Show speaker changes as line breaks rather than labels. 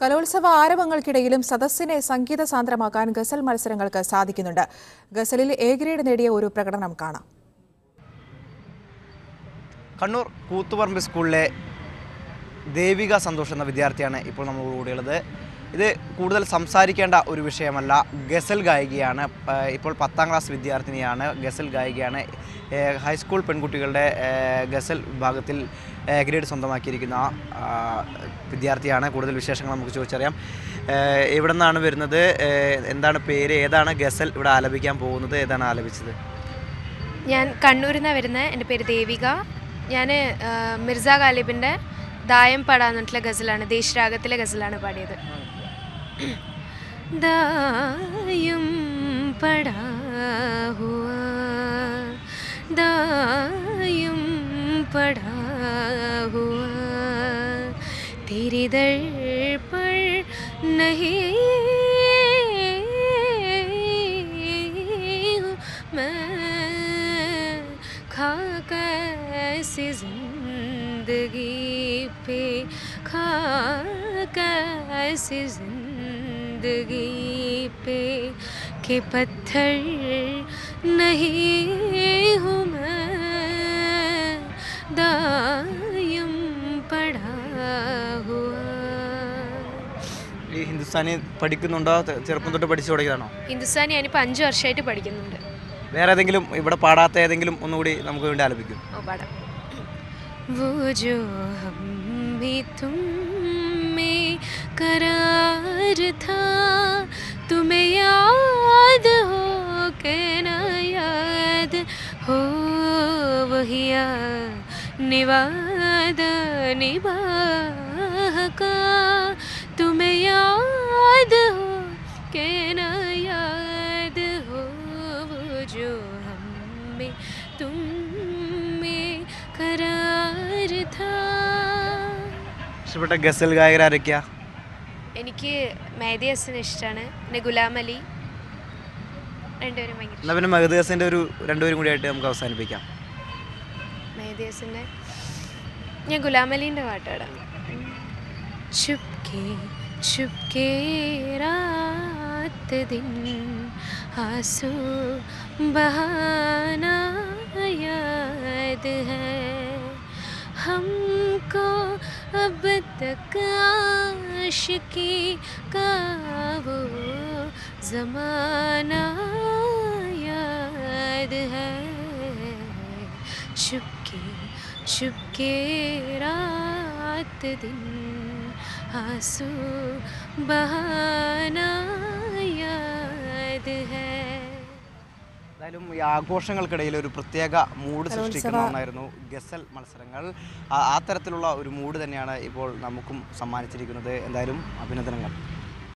കലോത്സവ ആരവങ്ങൾക്കിടയിലും സദസ്സിനെ സംഗീത സാന്ദ്രമാക്കാൻ ഗസൽ മത്സരങ്ങൾക്ക് സാധിക്കുന്നുണ്ട്. ഗസലിൽ എ ഗ്രേഡ് നേടിയ ഒരു പ്രകടനം കാണാം.
കണ്ണൂർ കൂത്തുപറമ്പ് സ്കൂളിലെ ദേവിക സന്തോഷ് എന്ന വിദ്യാർത്ഥിയാണ് ഇപ്പോൾ നമ്മളോടുള്ളത്. ഇത് കൂടുതൽ സംസാരിക്കേണ്ട ഒരു വിഷയമല്ല. ഗസൽ ഗായികയാണ്. ഇപ്പോൾ 10ാം ക്ലാസ് വിദ്യാർത്ഥിനിയാണ്. ഗസൽ ഗായികയാണ്. ഹൈസ്കൂൾ പെൺകുട്ടികളുടെ ഗസൽ വിഭാഗത്തിൽ ഗ്രേഡ് സ്വന്തമാക്കിയിരിക്കുന്ന വിദ്യാർത്ഥിയാണ്. കൂടുതൽ വിശേഷങ്ങൾ നമുക്ക് ചോദിച്ചറിയാം. എവിടെ നിന്നാണ് വരുന്നത്, എന്താണ് പേര്, ഏതാണ് ഗസൽ ഇവിടെ ആലപിക്കാൻ പോകുന്നത്, ഏതാണ് ആലപിച്ചത്?
ഞാൻ കണ്ണൂരിൽ നിന്നാണ് വരുന്നത്. എൻ്റെ പേര് ദേവിക. ഞാൻ മിർസ ഗാലിബിൻ്റെ ദായം പട എന്നിട്ടുള്ള ഗസലാണ്, ദേശരാഗത്തിലെ ഗസലാണ് പാടിയത്. ദായം പടാ ഹുവാ, ദായം പടാ ഹുവാ, तेरे दर पर नहीं हूँ मैं, खाका ऐसी जिंदगी पे, खाका ऐसी जिंदगी पे के पत्थर नहीं हूँ मैं, दायम पड़ा हुआ.
ഈ ഹിന്ദുസ്ഥാനി പഠിക്കുന്നുണ്ടോ? ചെറുപ്പം തൊട്ട് പഠിച്ചു തുടങ്ങിയതാണോ?
ഹിന്ദുസ്ഥാനി ഞാനിപ്പോൾ 5 വർഷമായിട്ട് പഠിക്കുന്നുണ്ട്.
വേറെ ഏതെങ്കിലും ഇവിടെ പാടാത്ത ഏതെങ്കിലും ഒന്നുകൂടി നമുക്ക് വേണ്ടി ആലപിക്കും?
ഓ പാടാം. वो जो हम में तुम में करार था, तुम्हें याद हो के ना याद हो, वही निवादा निभाह का, तुम्हें याद हो के ना याद हो, वो जो हम में तुम में करार था.
ഇഷ്ടപ്പെട്ട ഗസൽ ഗായകരാരൊക്കെയാ?
എനിക്ക് മെഹദി ഹസൻ ഇഷ്ടമാണ്, പിന്നെ ഗുലാം അലി, രണ്ടുപേരും ഭയങ്കര.
എന്നാൽ പിന്നെ മെഹദി ഹസൻ്റെ ഒരു രണ്ടുപേരും കൂടി ആയിട്ട് നമുക്ക് അവസാനിപ്പിക്കാം.
മെഹദി ഹസൻ്റെ ഞാൻ ഗുലാം അലീൻ്റെ പാട്ടാടാം. ചുപ്കെ ചുപ്കെ രാത് ദിൻ ആസൂ ബഹാനാ യാद है हमको अब तक आशिकी का वो ज़माना याद है. चुपके चुपके रात दिन आंसू बहाना याद है.
എന്തായാലും ഈ ആഘോഷങ്ങൾക്കിടയിൽ ഒരു പ്രത്യേക മൂഡ് സൃഷ്ടിക്കുന്ന ഒന്നായിരുന്നു ഗസൽ മത്സരങ്ങൾ. ആ തരത്തിലുള്ള ഒരു മൂഡ് തന്നെയാണ് ഇപ്പോൾ നമുക്കും സമ്മാനിച്ചിരിക്കുന്നത്. എന്തായാലും അഭിനന്ദനങ്ങൾ.